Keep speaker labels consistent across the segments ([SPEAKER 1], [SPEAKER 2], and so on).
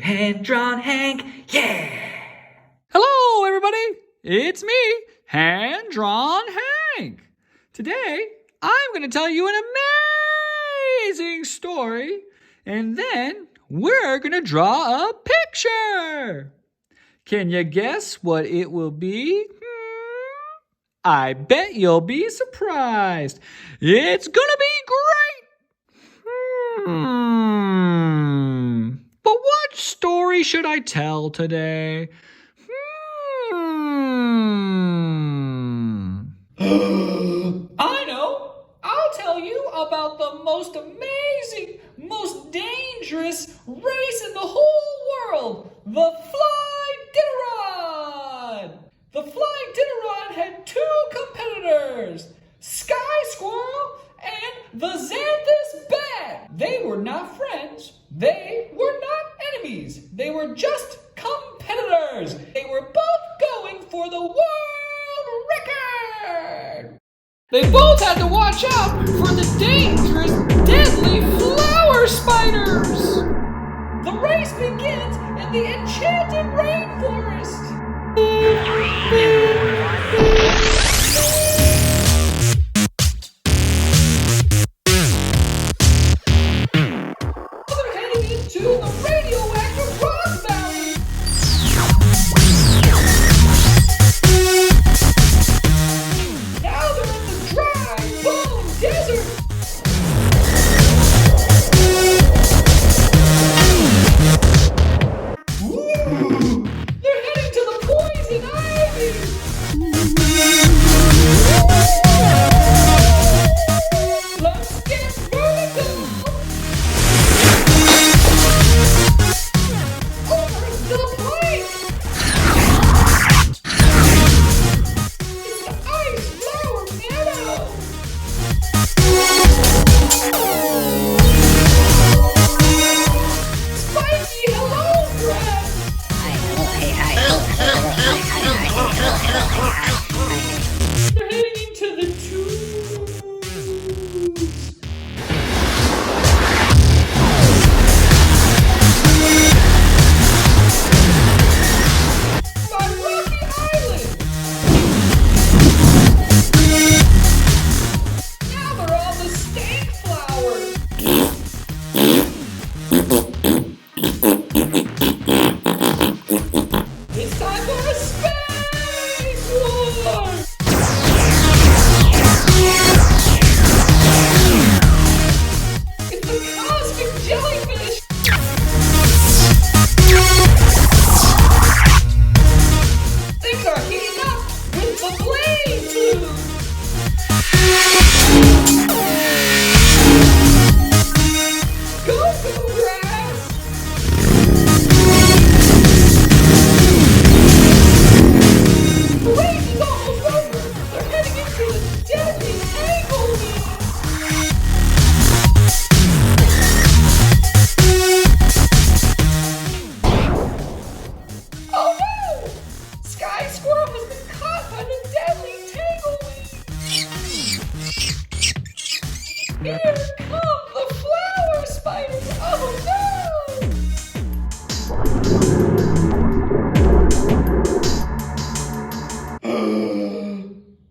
[SPEAKER 1] Hand-drawn Hank, yeah!
[SPEAKER 2] Hello, everybody. It's me, Hand-drawn Hank. Today, I'm going to tell you an amazing story, and then we're going to draw a picture. Can you guess what it will be? I bet you'll be surprised. It's going to be great. But what story should I tell today? I know. I'll tell you about the most amazing, most dangerous race in the whole world, the Flydidarod. The Flydidarod had two competitors, Skye Squirrel and the Xanthous bat. They were not friends. They were not enemies. They were just competitors. They were both going for the world record. They both had to watch out for the dangerous, deadly flower spiders. The race begins in the enchanted rainforest. They're heading into the radioactive rock valley. Now they're in the dry bone desert. They're heading to the poison ivy. Let's get vertical. Over the plank. It's the ice flower meadow. Spiky hello grass. They're heading into the tubes. My rocky island. Now they're on the stank flowers. It's time for a space war. It's the cosmic jellyfish. Things are heating up with the flame tube. Go, go, grass. The race is almost over. They're heading into the deadly tangleweed. Oh no! Skye Squirrel has been caught by the deadly tangleweed. Here come the flower spiders. Oh no!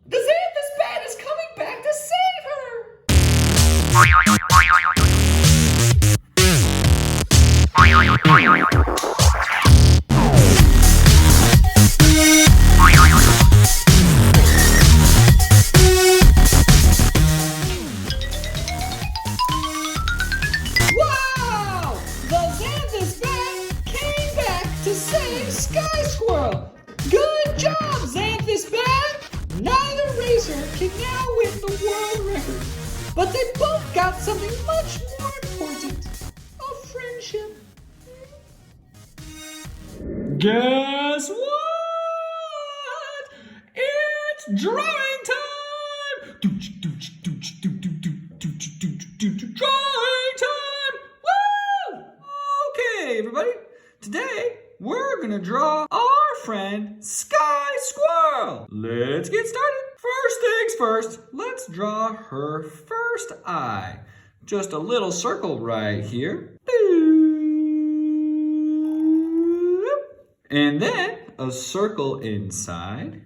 [SPEAKER 2] The Xanthous bat is coming back to save her. Wow! The Xanthous bat came back to save Skye Squirrel. Good job, Xanthous bat! Neither racer can now win the world record, but they both got something much more important: a friendship. Guess what? It's drawing time! Drawing time! Woo! Okay, everybody. Today, we're gonna draw our friend Skye Squirrel. Let's get started. First things first, let's draw her first eye. Just a little circle right here. Boo!
[SPEAKER 3] And then a circle inside.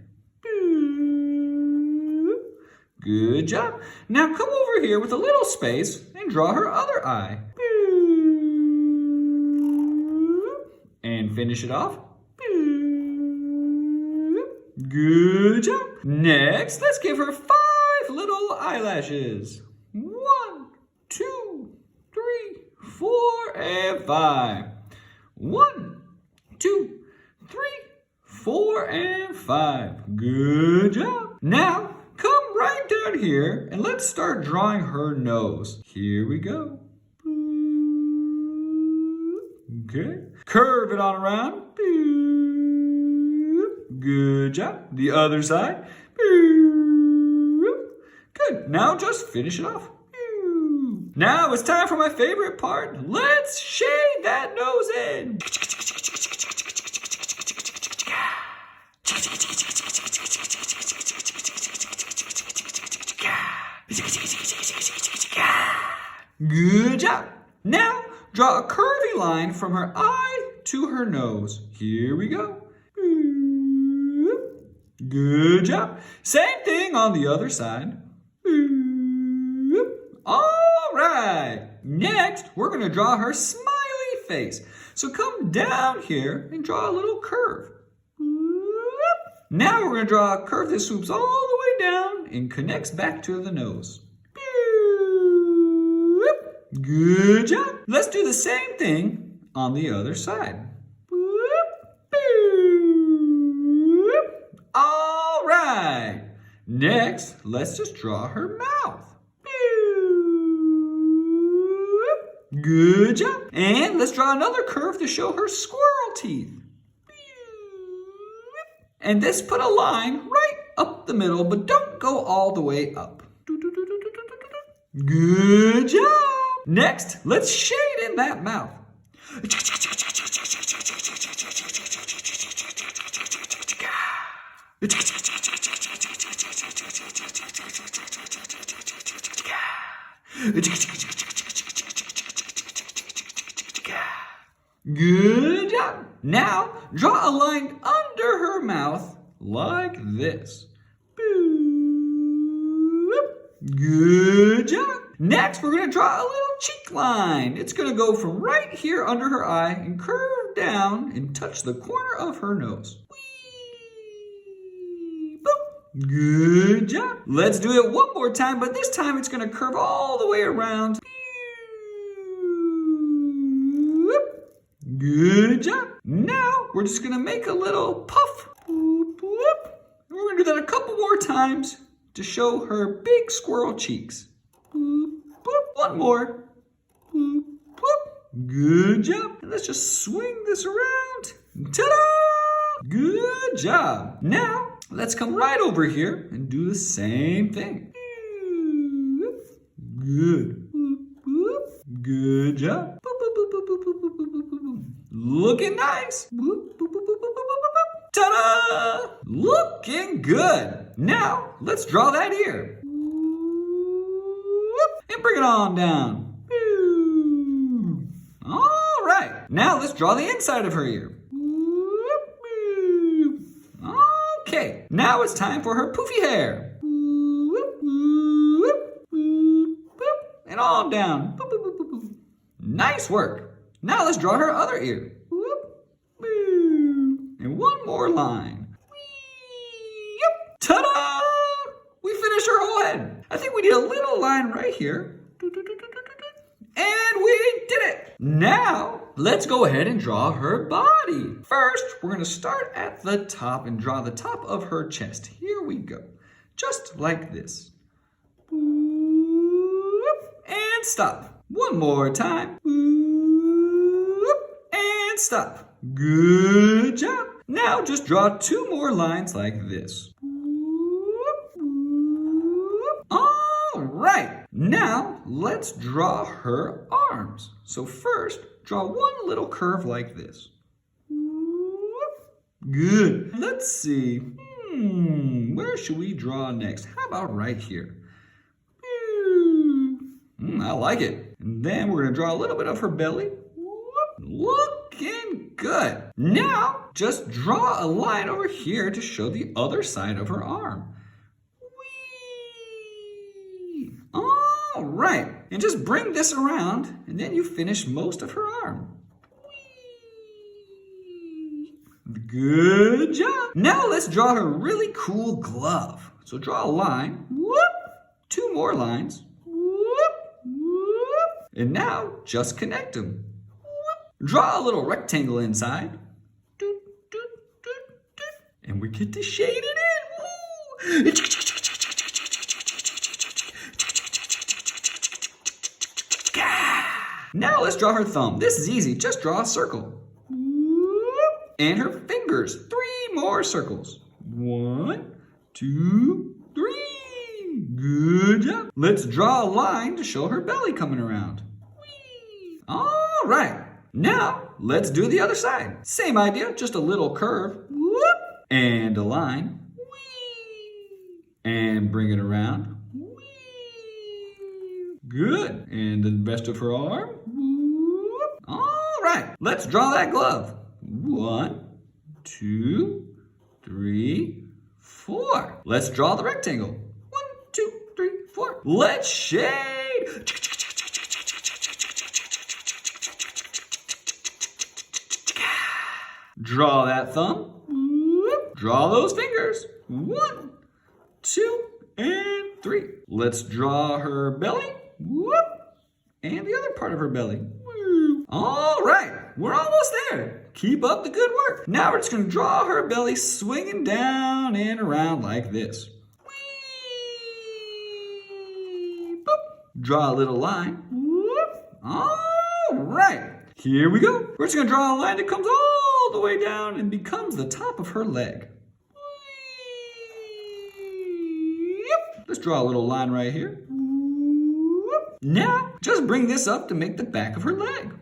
[SPEAKER 3] Good job. Now come over here with a little space and draw her other eye. And finish it off. Good job. Next, let's give her 5 little eyelashes. 1, 2, 3, 4, and 5. 1, 2, 3, 4, and 5. Good job. Now, come right down here and let's start drawing her nose. Here we go. Okay. Curve it on around. Good job. The other side. Good. Now just finish it off. Now it's time for my favorite part. Let's shade that nose in. Good job. Now draw a curvy line from her eye to her nose. Here we go. Good job. Same thing on the other side. All right. Next, we're going to draw her smiley face. So come down here and draw a little curve. Now we're going to draw a curve that swoops all the way down and connects back to the nose. Good job. Let's do the same thing on the other side. All right. Next, let's just draw her mouth. Good job. And let's draw another curve to show her squirrel teeth. And this put a line right up the middle, but don't go all the way up. Good job. Next, let's shade in that mouth. Good job. Now, draw a line under her mouth like this. Good job. Next, we're going to draw a little cheek line. It's going to go from right here under her eye and curve down and touch the corner of her nose. Whee! Boop. Good job. Let's do it one more time, but this time it's going to curve all the way around. Good job. Now, we're just going to make a little puff. We're going to do that a couple more times to show her big squirrel cheeks. One more. Good job. And let's just swing this around. Ta-da! Good job. Now, let's come right over here and do the same thing. Good. Good job. Looking nice. Ta-da! Looking good. Now, let's draw that ear. And bring it on down. All right. Now, let's draw the inside of her ear. Okay. Now it's time for her poofy hair. And on down. Nice work. Now let's draw her other ear. And one more line. Ta-da! We finished her whole head. I think we need a little line right here. And we did it. Now, let's go ahead and draw her body. First, we're going to start at the top and draw the top of her chest. Here we go. Just like this. And stop. One more time. And stop. Good job. Now just draw 2 more lines like this. All right. Now let's draw her arms. So first, draw one little curve like this. Good. Let's see. Where should we draw next? How about right here? I like it. And then we're going to draw a little bit of her belly. Looking good. Now, just draw a line over here to show the other side of her arm. Whee! All right. And just bring this around, and then you finish most of her arm. Whee! Good job. Now let's draw her really cool glove. So draw a line. Whoop! 2 more lines. Whoop! Whoop! And now just connect them. Draw a little rectangle inside. Doot, doot, doot, doot. And we get to shade it in. Woo! Now let's draw her thumb. This is easy. Just draw a circle. And her fingers. 3 more circles. 1, 2, 3. Good job. Let's draw a line to show her belly coming around. Whee! All right. Now, let's do the other side. Same idea, just a little curve. Whoop! And a line. Whee! And bring it around. Whee! Good. And the rest of her arm. Whoop! All right, let's draw that glove. 1, 2, 3, 4. Let's draw the rectangle. 1, 2, 3, 4. Let's shade. Draw that thumb. Draw those fingers. 1, 2, and 3. Let's draw her belly. And the other part of her belly. All right, we're almost there. Keep up the good work. Now we're just going to draw her belly swinging down and around like this. Boop. Draw a little line. All right, here we go. We're just going to draw a line that comes all the way down and becomes the top of her leg. Let's draw a little line right here. Now, just bring this up to make the back of her leg.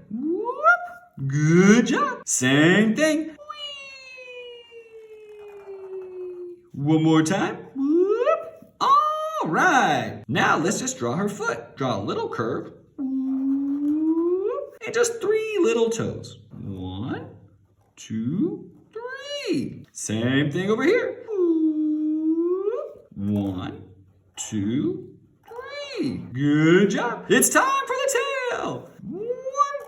[SPEAKER 3] Good job. Same thing. One more time. All right. Now let's just draw her foot. Draw a little curve. And just 3 little toes. 1, 2, 3. Same thing over here. 1, 2, 3. Good job. It's time for the tail. 1,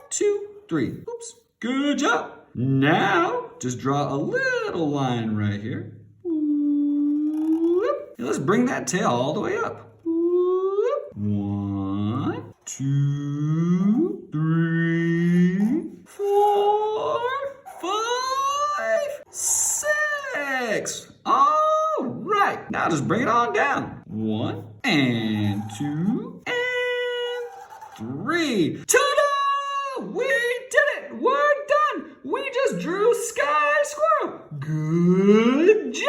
[SPEAKER 3] 2, 3. Oops. Good job. Now, just draw a little line right here. And let's bring that tail all the way up. 1, 2, 3, 4, 5, 6. All right. Now just bring it on down. 1, and 2, and 3. Ta-da! We did it! We're done! We just drew Skye Squirrel. Good job!